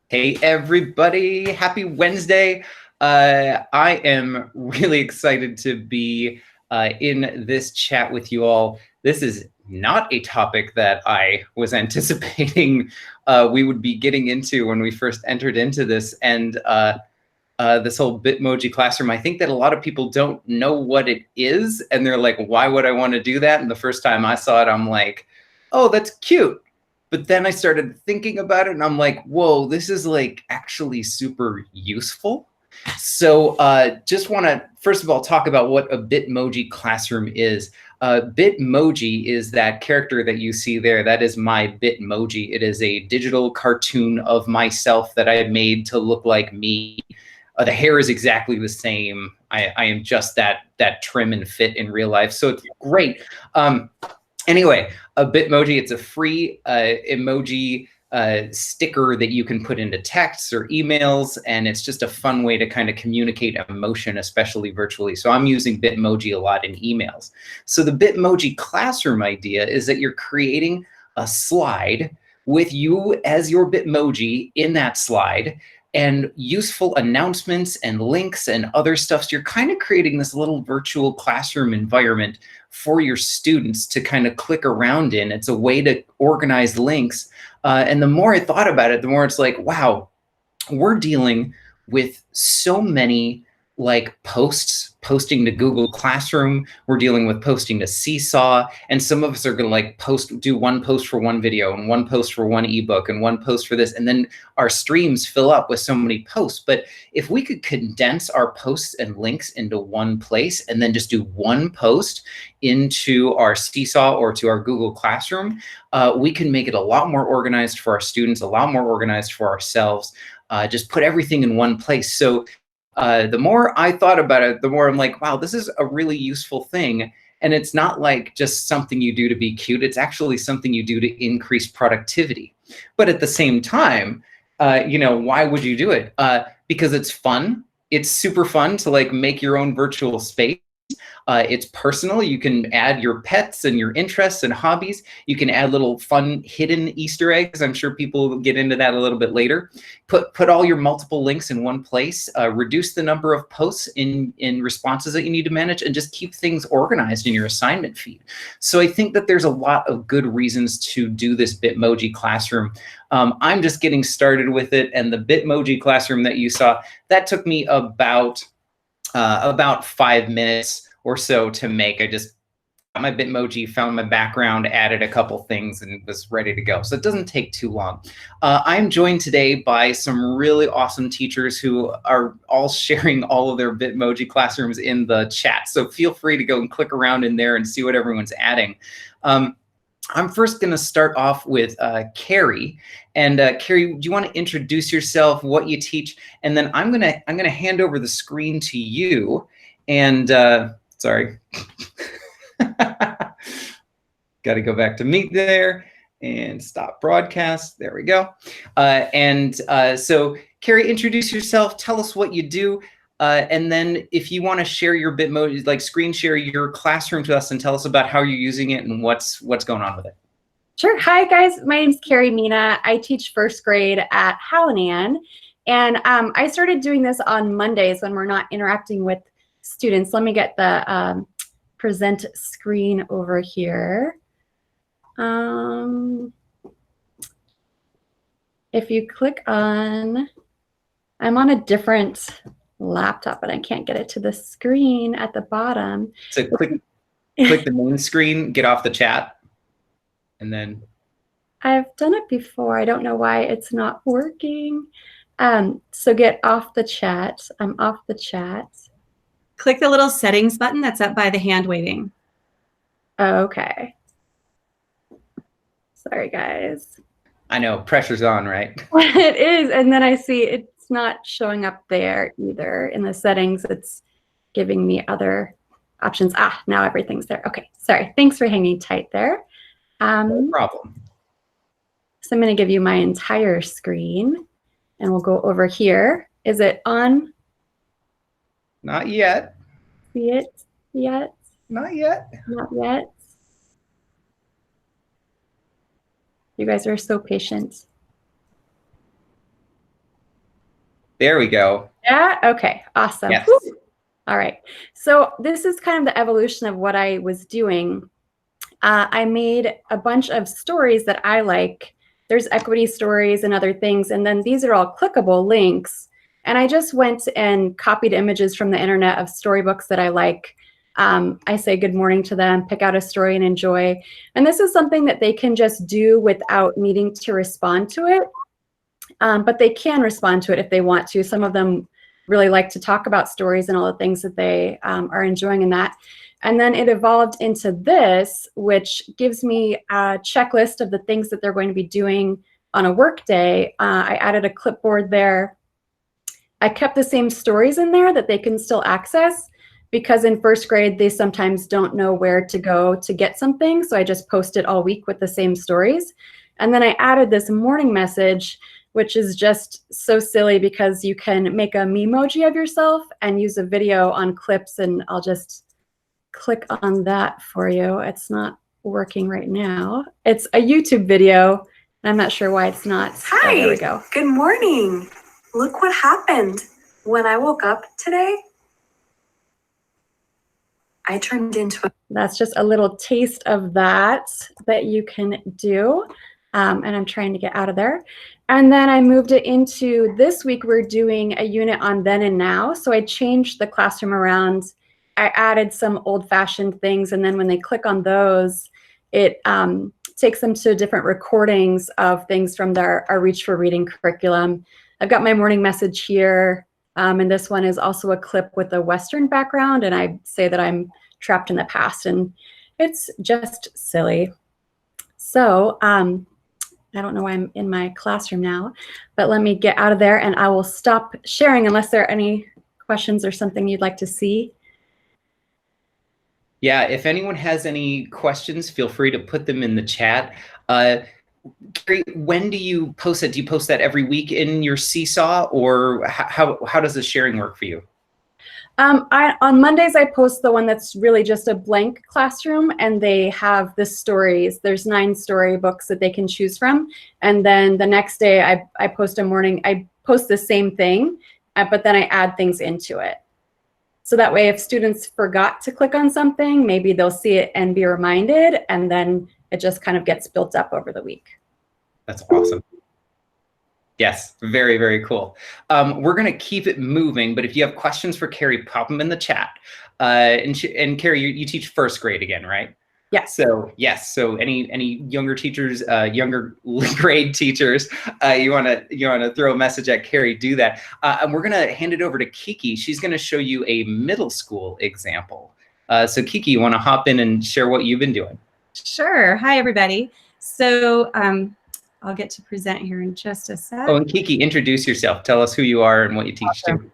Hey everybody, happy Wednesday. I am really excited to be in this chat with you all. This is not a topic that I was anticipating we would be getting into when we first entered into this, and this whole Bitmoji classroom. I think that a lot of people don't know what it is, and they're like, why would I want to do that? And the first time I saw it, I'm like, oh, that's cute. But then I started thinking about it and I'm like, whoa, this is like actually super useful. So just want to, first of all, talk about what a Bitmoji classroom is. Bitmoji is that character that you see there. That is my Bitmoji. It is a digital cartoon of myself that I made to look like me. The hair is exactly the same. I am just that trim and fit in real life. So it's great. Anyway, a Bitmoji, it's a free emoji sticker that you can put into texts or emails, and it's just a fun way to kind of communicate emotion, especially virtually. So I'm using Bitmoji a lot in emails. So the Bitmoji classroom idea is that you're creating a slide with you as your Bitmoji in that slide, and useful announcements and links and other stuff. So you're kind of creating this little virtual classroom environment for your students to kind of click around in. It's a way to organize links. And the more I thought about it, the more it's like, wow, we're dealing with so many like posting to Google Classroom. We're dealing with posting to Seesaw, and some of us are going to like do one post for one video and one post for one ebook and one post for this, and then our streams fill up with so many posts. But if we could condense our posts and links into one place and then just do one post into our Seesaw or to our Google Classroom, we can make it a lot more organized for our students, a lot more organized for ourselves. Just put everything in one place. So the more I thought about it, the more I'm like, wow, this is a really useful thing. And it's not like just something you do to be cute. It's actually something you do to increase productivity. But at the same time, why would you do it? Because it's fun. It's super fun to like make your own virtual space. It's personal. You can add your pets and your interests and hobbies. You can add little fun hidden Easter eggs. I'm sure people will get into that a little bit later. Put all your multiple links in one place. Reduce the number of posts in responses that you need to manage, and just keep things organized in your assignment feed. So I think that there's a lot of good reasons to do this Bitmoji classroom. I'm just getting started with it, and the Bitmoji classroom that you saw, that took me about 5 minutes or so to make. I just got my Bitmoji, found my background, added a couple things, and was ready to go. So it doesn't take too long. I'm joined today by some really awesome teachers who are all sharing all of their Bitmoji classrooms in the chat. So feel free to go and click around in there and see what everyone's adding. I'm first going to start off with Carrie. And Carrie, do you want to introduce yourself, what you teach, and then I'm gonna hand over the screen to you. And sorry, got to go back to meet there and stop broadcast. There we go. So Carrie, introduce yourself. Tell us what you do. And then if you want to share your Bitmoji, like screen share your classroom to us and tell us about how you're using it and what's going on with it. Sure. Hi, guys. My name's Carrie Mina. I teach first grade at Hallinan. And I started doing this on Mondays when we're not interacting with students. Let me get the present screen over here. If you click on, I'm on a different laptop, but I can't get it to the screen at the bottom. So click the main screen, get off the chat, and then. I've done it before. I don't know why it's not working. So get off the chat. I'm off the chat. Click the little settings button that's up by the hand waving. Okay. Sorry, guys. I know, pressure's on, right? It is, and then I see it's not showing up there either. In the settings, it's giving me other options. Now everything's there. Okay, sorry. Thanks for hanging tight there. No problem. So I'm going to give you my entire screen, and we'll go over here. Is it on? Not yet. See it yet? Not yet. Not yet. You guys are so patient. There we go. Yeah, okay, awesome. Yes. Whew. All right, so this is kind of the evolution of what I was doing. I made a bunch of stories that I like. There's equity stories and other things, and then these are all clickable links. And I just went and copied images from the internet of storybooks that I like. I say good morning to them, pick out a story and enjoy. And this is something that they can just do without needing to respond to it. But they can respond to it if they want to. Some of them really like to talk about stories and all the things that they are enjoying in that. And then it evolved into this, which gives me a checklist of the things that they're going to be doing on a work day. I added a clipboard there. I kept the same stories in there that they can still access, because in first grade, they sometimes don't know where to go to get something. So I just post it all week with the same stories. And then I added this morning message, which is just so silly because you can make a Memoji of yourself and use a video on clips, and I'll just click on that for you. It's not working right now. It's a YouTube video. I'm not sure why it's not. Hi. Oh, there we go. Good morning. Look what happened when I woke up today. I turned into a... That's just a little taste of that you can do. And I'm trying to get out of there. And then I moved it into this week, we're doing a unit on then and now. So I changed the classroom around. I added some old-fashioned things. And then when they click on those, it takes them to different recordings of things from our Reach for Reading curriculum. I've got my morning message here. And this one is also a clip with a Western background. And I say that I'm trapped in the past. And it's just silly. So I don't know why I'm in my classroom now, but let me get out of there and I will stop sharing unless there are any questions or something you'd like to see. Yeah, if anyone has any questions, feel free to put them in the chat. Carrie, when do you post it? Do you post that every week in your Seesaw, or how does the sharing work for you? On Mondays, I post the one that's really just a blank classroom, and they have the stories. There's 9 storybooks that they can choose from. And then the next day, I post I post the same thing, but then I add things into it. So that way, if students forgot to click on something, maybe they'll see it and be reminded, and then it just kind of gets built up over the week. That's awesome. Yes, very, very cool. We're going to keep it moving, but if you have questions for Carrie, pop them in the chat. And Carrie, you teach first grade again, right? Yes. So yes. So any younger teachers, younger grade teachers, you want to throw a message at Carrie, do that. And we're going to hand it over to Kiki. She's going to show you a middle school example. So Kiki, you want to hop in and share what you've been doing? Sure. Hi, everybody. So I'll get to present here in just a sec. Oh, and Kiki, introduce yourself. Tell us who you are and what you teach too.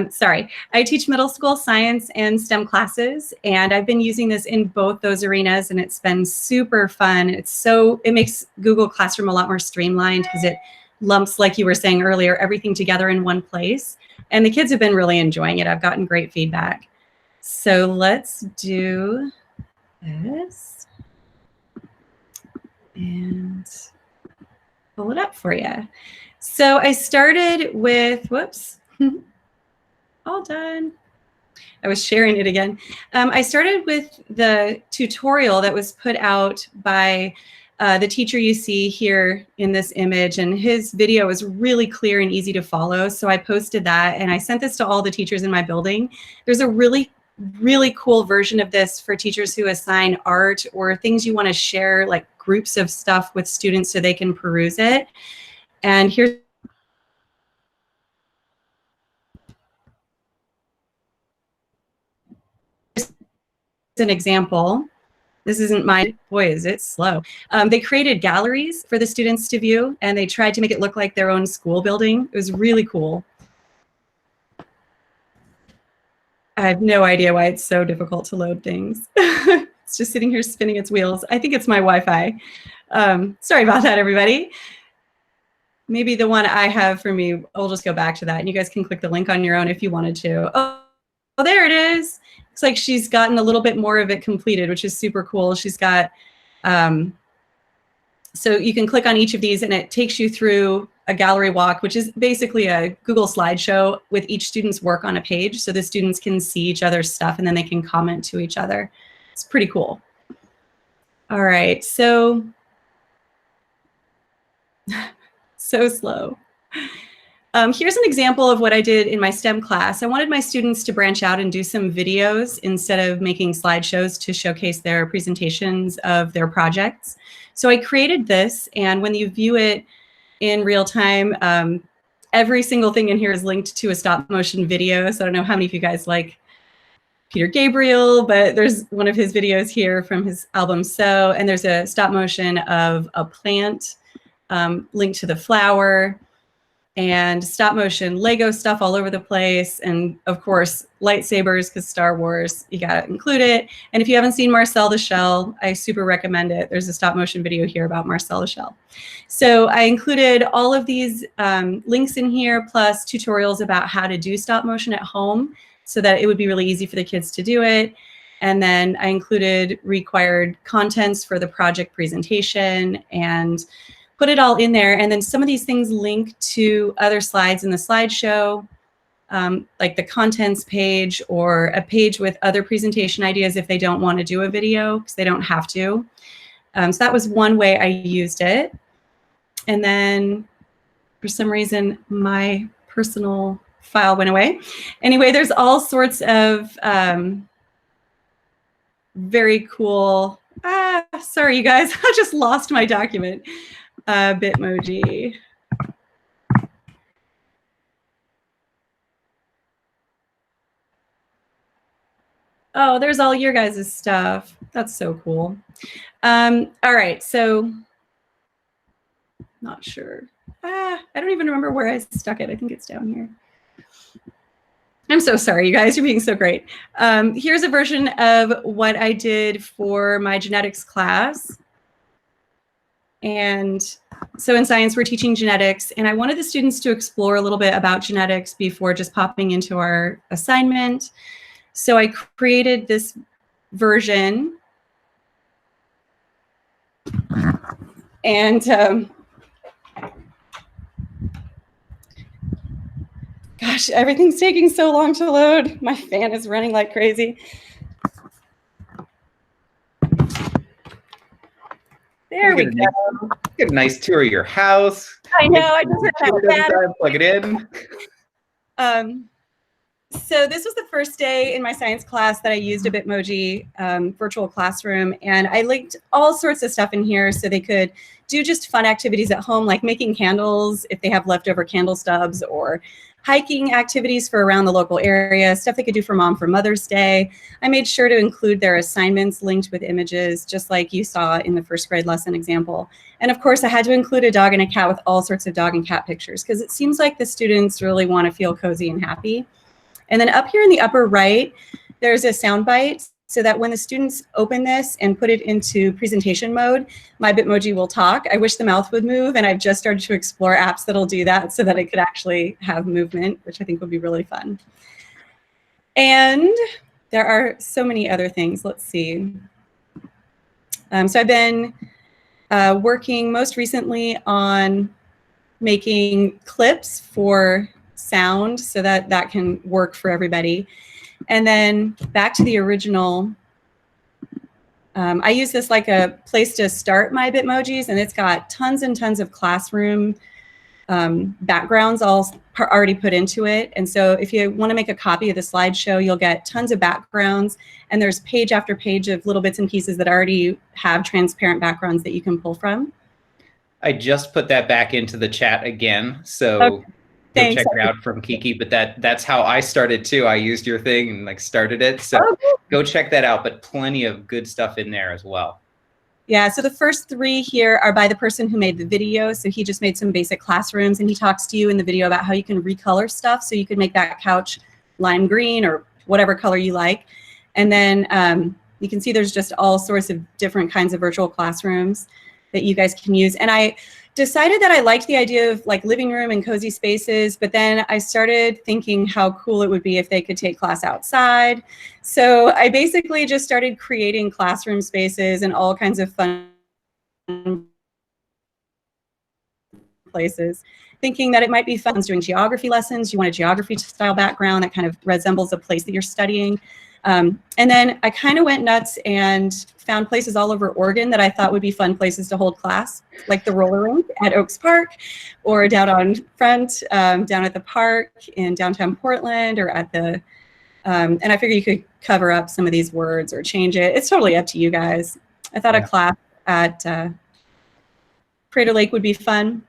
Sorry, I teach middle school science and STEM classes, and I've been using this in both those arenas, and it's been super fun. It makes Google Classroom a lot more streamlined because it lumps, like you were saying earlier, everything together in one place. And the kids have been really enjoying it. I've gotten great feedback. So let's do this and pull it up for you. So I started with, whoops. All done. I was sharing it again. I started with the tutorial that was put out by the teacher you see here in this image, and his video is really clear and easy to follow. So I posted that and I sent this to all the teachers in my building. There's a really cool version of this for teachers who assign art or things you want to share, like groups of stuff with students so they can peruse it. And here's an example. This isn't mine. Boy, is it slow. They created galleries for the students to view, and they tried to make it look like their own school building. It was really cool. I have no idea why it's so difficult to load things. It's just sitting here spinning its wheels. I think it's my Wi-Fi. Sorry about that, everybody. Maybe the one I have for me, I'll just go back to that, and you guys can click the link on your own if you wanted to. Oh, there it is. Looks like she's gotten a little bit more of it completed, which is super cool. She's got, so you can click on each of these and it takes you through a gallery walk, which is basically a Google slideshow with each student's work on a page, so the students can see each other's stuff and then they can comment to each other. It's pretty cool. All right, so slow. Here's an example of what I did in my STEM class. I wanted my students to branch out and do some videos instead of making slideshows to showcase their presentations of their projects. So I created this, and when you view it in real time, every single thing in here is linked to a stop motion video. So I don't know how many of you guys like Peter Gabriel, but there's one of his videos here from his album So, and there's a stop motion of a plant linked to the flower, and stop motion Lego stuff all over the place. And of course, lightsabers, because Star Wars, you got to include it. And if you haven't seen Marcel the Shell, I super recommend it. There's a stop motion video here about Marcel the Shell. So I included all of these links in here, plus tutorials about how to do stop motion at home so that it would be really easy for the kids to do it. And then I included required contents for the project presentation and put it all in there. And then some of these things link to other slides in the slideshow, like the contents page or a page with other presentation ideas if they don't want to do a video, because they don't have to. So that was one way I used it. And then for some reason, my personal file went away. Anyway, there's all sorts of very cool, sorry, you guys, I just lost my document. Bitmoji. Oh, there's all your guys' stuff. That's so cool. All right, so not sure. I don't even remember where I stuck it. I think it's down here. I'm so sorry, you guys. You're being so great. Here's a version of what I did for my genetics class. And so in science, we're teaching genetics, and I wanted the students to explore a little bit about genetics before just popping into our assignment. So I created this version. And gosh, everything's taking so long to load. My fan is running like crazy. There we go. Get a nice tour of your house. I know. I just plug it in. So this was the first day in my science class that I used a Bitmoji virtual classroom, and I linked all sorts of stuff in here so they could do just fun activities at home, like making candles if they have leftover candle stubs, or hiking activities for around the local area, stuff they could do for Mom for Mother's Day. I made sure to include their assignments linked with images, just like you saw in the first grade lesson example. And of course, I had to include a dog and a cat with all sorts of dog and cat pictures, because it seems like the students really want to feel cozy and happy. And then up here in the upper right, there's a sound bite, so that when the students open this and put it into presentation mode, my Bitmoji will talk. I wish the mouth would move, and I've just started to explore apps that'll do that so that it could actually have movement, which I think would be really fun. And there are so many other things. Let's see. So I've been working most recently on making clips for sound so that that can work for everybody. And then back to the original, I use this like a place to start my Bitmojis, and it's got tons and tons of classroom backgrounds all already put into it. And so if you want to make a copy of the slideshow, you'll get tons of backgrounds, and there's page after page of little bits and pieces that already have transparent backgrounds that you can pull from. I just put that back into the chat again, so okay. Go check it out from Kiki. But that's how I started too. I used your thing and like started it, so go check that out. But plenty of good stuff in there as well. Yeah, so the first three here are by the person who made the video. So he just made some basic classrooms, and he talks to you in the video about how you can recolor stuff. So you can make that couch lime green or whatever color you like. And then you can see there's just all sorts of different kinds of virtual classrooms that you guys can use. And I decided that I liked the idea of like living room and cozy spaces, but then I started thinking how cool it would be if they could take class outside. So I basically just started creating classroom spaces and all kinds of fun places, thinking that it might be fun doing geography lessons. You want a geography style background that kind of resembles a place that you're studying. And then I kind of went nuts and found places all over Oregon that I thought would be fun places to hold class, like the roller rink at Oaks Park, or down on Front, down at the park in downtown Portland, or at the, and I figured you could cover up some of these words or change it. It's totally up to you guys. I thought a class at Crater Lake would be fun.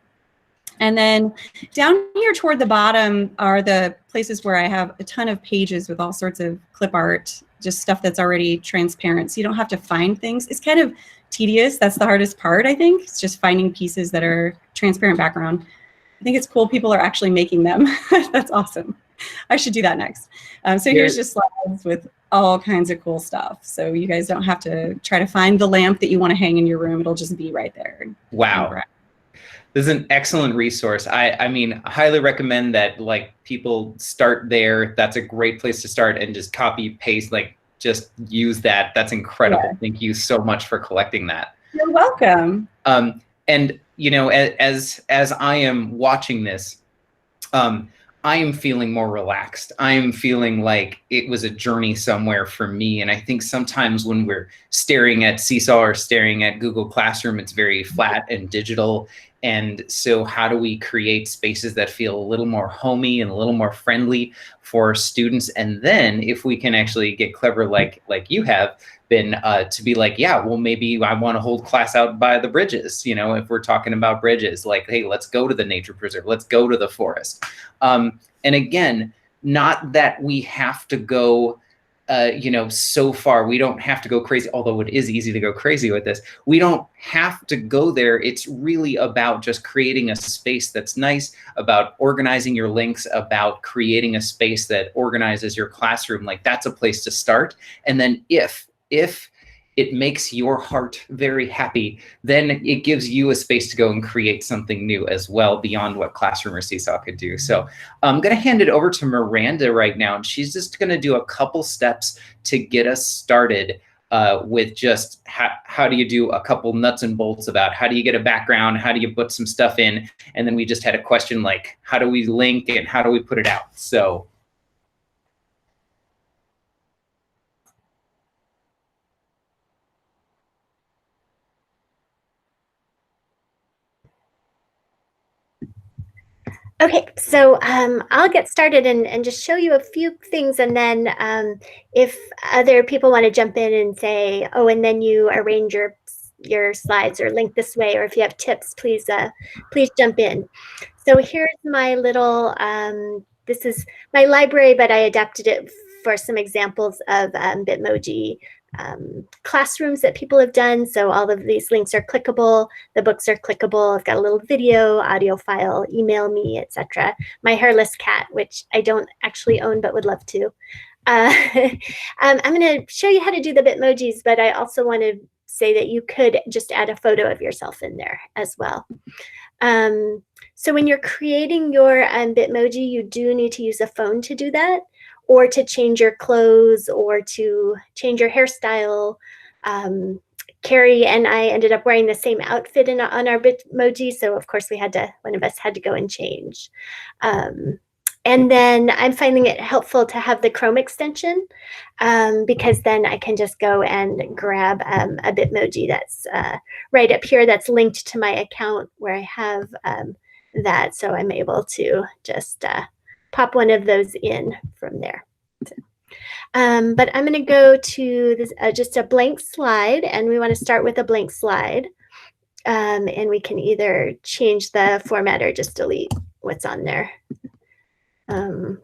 And then down here toward the bottom are the places where I have a ton of pages with all sorts of clip art, just stuff that's already transparent. So you don't have to find things. It's kind of tedious. That's the hardest part, I think. It's just finding pieces that are transparent background. I think it's cool people are actually making them. That's awesome. I should do that next. So here's just slides with all kinds of cool stuff. So you guys don't have to try to find the lamp that you want to hang in your room. It'll just be right there. Wow. This is an excellent resource. I mean, I highly recommend that like people start there. That's a great place to start, and just copy paste, like just use that. That's incredible. Yeah. Thank you so much for collecting that. You're welcome. And you know, as I am watching this, I am feeling more relaxed. I am feeling like it was a journey somewhere for me. And I think sometimes when we're staring at Seesaw or staring at Google Classroom, it's very flat and digital. And so how do we create spaces that feel a little more homey and a little more friendly for students? And then if we can actually get clever like you have been, to be like, yeah, well, maybe I want to hold class out by the bridges. You know, if we're talking about bridges, like, hey, let's go to the nature preserve, let's go to the forest. And again, not that we have to go, you know, so far. We don't have to go crazy, although it is easy to go crazy with this. We don't have to go there. It's really about just creating a space that's nice, about organizing your links, about creating a space that organizes your classroom. Like, that's a place to start. And then if it makes your heart very happy, then it gives you a space to go and create something new as well beyond what Classroom or Seesaw could do. So I'm going to hand it over to Miranda right now, and she's just going to do a couple steps to get us started with just how do you do a couple nuts and bolts about how do you get a background, how do you put some stuff in, and then we just had a question like, how do we link and how do we put it out? So. Okay, so I'll get started and just show you a few things, and then if other people want to jump in and say, oh, and then you arrange your slides or link this way, or if you have tips, please jump in. So here's my little, this is my library, but I adapted it for some examples of Bitmoji classrooms that people have done. So all of these links are clickable. The books are clickable. I've got a little video, audio file, email me, etc. My hairless cat, which I don't actually own but would love to. I'm going to show you how to do the Bitmojis, but I also want to say that you could just add a photo of yourself in there as well. So when you're creating your Bitmoji, you do need to use a phone to do that, or to change your clothes, or to change your hairstyle. Carrie and I ended up wearing the same outfit on our Bitmoji, so of course one of us had to go and change. And then I'm finding it helpful to have the Chrome extension, because then I can just go and grab a Bitmoji that's right up here that's linked to my account where I have that, so I'm able to just pop one of those in from there. But I'm going to go to this, just a blank slide, and we want to start with a blank slide. And we can either change the format or just delete what's on there. And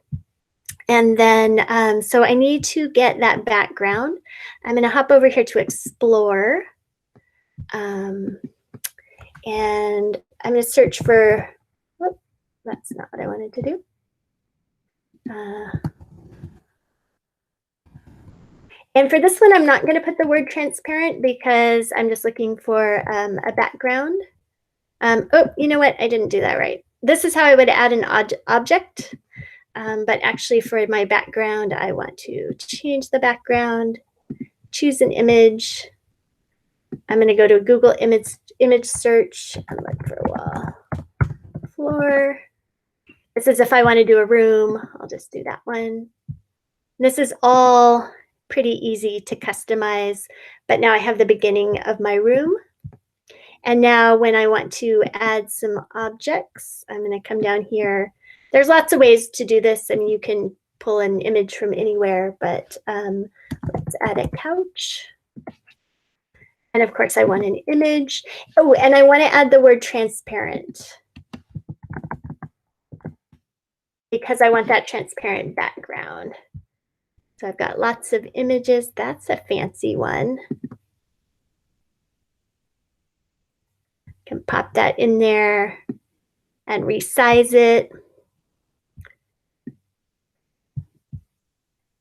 then, so I need to get that background. I'm going to hop over here to Explore. And I'm going to search for, whoop, that's not what I wanted to do. And for this one, I'm not going to put the word transparent because I'm just looking for a background. Oh, you know what? I didn't do that right. This is how I would add an object. But actually for my background, I want to change the background, choose an image. I'm going to go to Google image search and look for a wall. floor. This is if I want to do a room. I'll just do that one. This is all pretty easy to customize, but now I have the beginning of my room. And now when I want to add some objects, I'm going to come down here. There's lots of ways to do this. I mean, you can pull an image from anywhere, but let's add a couch. And of course, I want an image. Oh, and I want to add the word transparent because I want that transparent background. So I've got lots of images. That's a fancy one. Can pop that in there and resize it.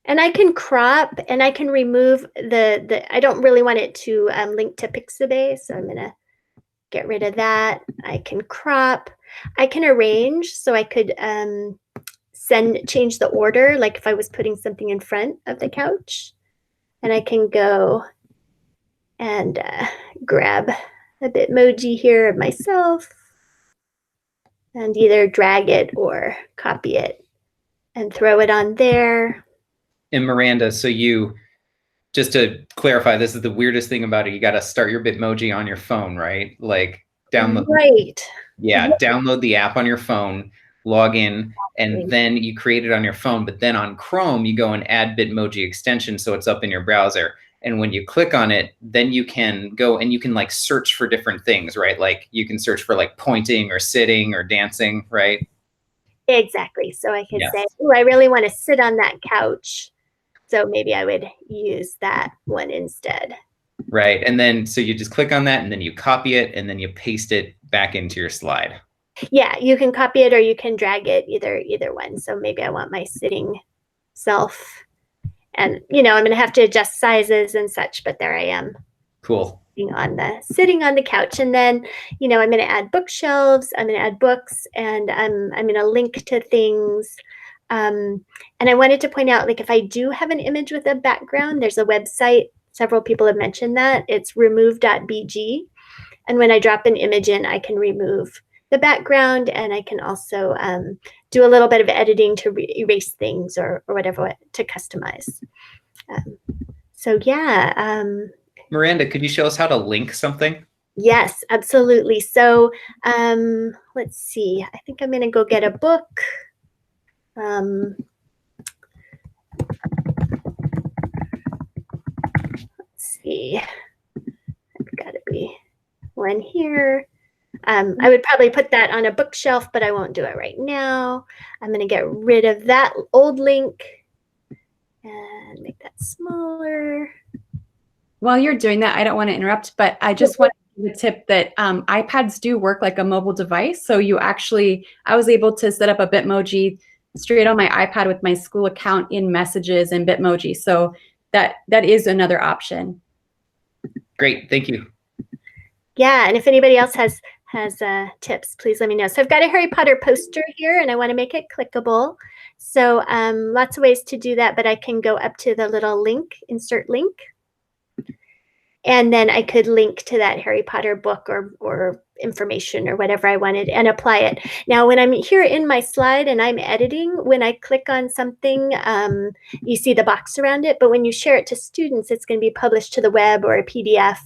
And I can crop and I can remove I don't really want it to link to Pixabay, so I'm gonna get rid of that. I can crop, I can arrange, so I could change the order, like if I was putting something in front of the couch. And I can go and grab a Bitmoji here of myself and either drag it or copy it and throw it on there. And Miranda, so just to clarify, this is the weirdest thing about it. You got to start your Bitmoji on your phone, right? Like download. Right. Yeah, download the app on your phone, log in, and then you create it on your phone. But then on Chrome, you go and add Bitmoji extension, so it's up in your browser. And when you click on it, then you can go and you can like search for different things, right? Like you can search for like pointing or sitting or dancing, right? Exactly. So I can say, oh, I really want to sit on that couch. So maybe I would use that one instead. Right. And then, so you just click on that and then you copy it and then you paste it back into your slide. Yeah, you can copy it or you can drag it, either one. So maybe I want my sitting self. And, you know, I'm going to have to adjust sizes and such, but there I am. Cool. Sitting on the couch. And then, you know, I'm going to add bookshelves. I'm going to add books, and I'm going to link to things. And I wanted to point out, like, if I do have an image with a background, there's a website. Several people have mentioned that. It's remove.bg. And when I drop an image in, I can remove the background, and I can also do a little bit of editing to erase things or whatever to customize. So yeah. Miranda, could you show us how to link something? Yes, absolutely. So let's see. I think I'm going to go get a book. Let's see. I've got to be one here. I would probably put that on a bookshelf, but I won't do it right now. I'm going to get rid of that old link and make that smaller. While you're doing that, I don't want to interrupt, but I just want to give a tip that iPads do work like a mobile device. So I was able to set up a Bitmoji straight on my iPad with my school account in Messages and Bitmoji. So that is another option. Great, thank you. Yeah, and if anybody else has tips, please let me know. So I've got a Harry Potter poster here, and I want to make it clickable. So lots of ways to do that, but I can go up to the little link, insert link. And then I could link to that Harry Potter book or information or whatever I wanted and apply it. Now, when I'm here in my slide and I'm editing, when I click on something, you see the box around it. But when you share it to students, it's going to be published to the web or a PDF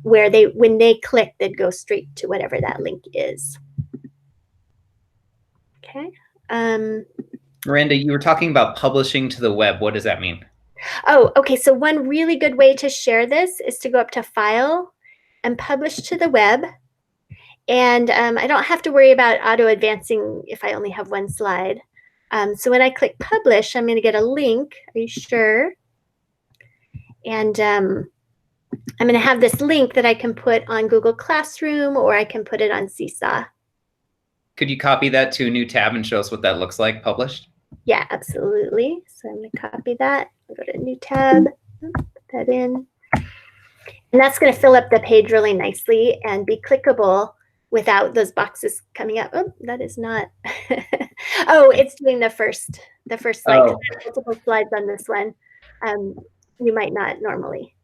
where when they click, they'd go straight to whatever that link is. Okay. Miranda, you were talking about publishing to the web. What does that mean? Oh, okay. So one really good way to share this is to go up to File and Publish to the web. And I don't have to worry about auto advancing if I only have one slide. So when I click Publish, I'm going to get a link. Are you sure? And I'm going to have this link that I can put on Google Classroom, or I can put it on Seesaw. Could you copy that to a new tab and show us what that looks like published? Yeah, absolutely. So I'm going to copy that. I'll go to a new tab, put that in. And that's going to fill up the page really nicely and be clickable without those boxes coming up. Oh, that is not. Oh, it's doing the first slide. Oh. There's multiple slides on this one. You might not normally.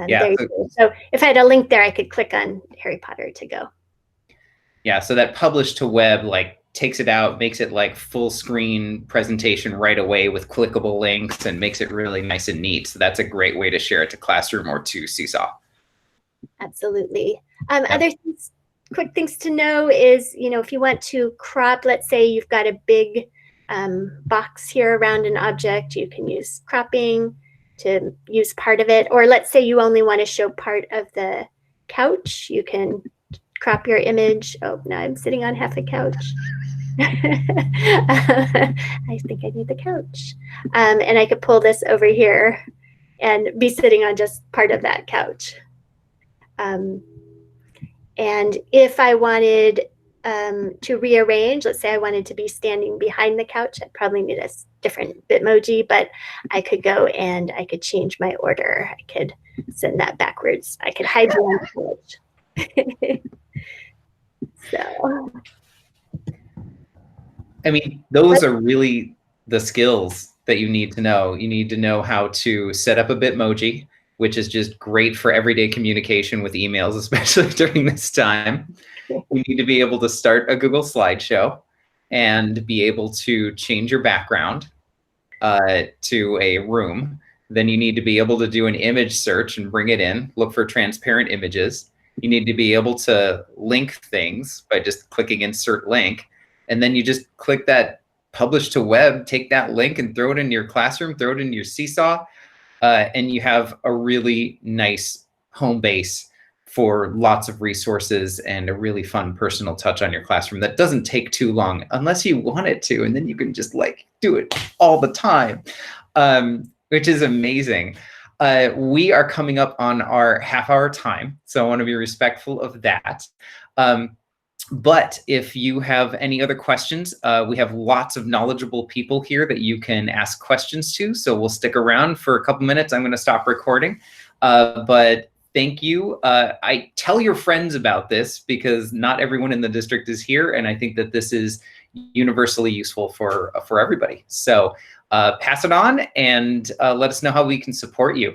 Yeah. So if I had a link there, I could click on Harry Potter to go. Yeah, so that publish to web like takes it out, makes it like full screen presentation right away with clickable links and makes it really nice and neat. So that's a great way to share it to Classroom or to Seesaw. Absolutely. Other things, quick things to know is, you know, if you want to crop, let's say you've got a big box here around an object, you can use cropping to use part of it. Or let's say you only want to show part of the couch, you can crop your image. Oh, now I'm sitting on half a couch. I think I need the couch. And I could pull this over here and be sitting on just part of that couch. And if I wanted to rearrange, let's say I wanted to be standing behind the couch, I'd probably need a different Bitmoji, but I could go and I could change my order. I could send that backwards. I could hide you on the couch. So, I mean, those are really the skills that you need to know. You need to know how to set up a Bitmoji, which is just great for everyday communication with emails, especially during this time. You need to be able to start a Google slideshow and be able to change your background to a room. Then you need to be able to do an image search and bring it in, look for transparent images. You need to be able to link things by just clicking insert link. And then you just click that publish to web, take that link and throw it in your classroom, throw it in your Seesaw, and you have a really nice home base for lots of resources and a really fun personal touch on your classroom that doesn't take too long unless you want it to, and then you can just like do it all the time, which is amazing. We are coming up on our half-hour time, so I want to be respectful of that. But if you have any other questions, we have lots of knowledgeable people here that you can ask questions to. So we'll stick around for a couple minutes. I'm going to stop recording. But thank you. I tell your friends about this because not everyone in the district is here. And I think that this is universally useful for everybody. So pass it on and let us know how we can support you.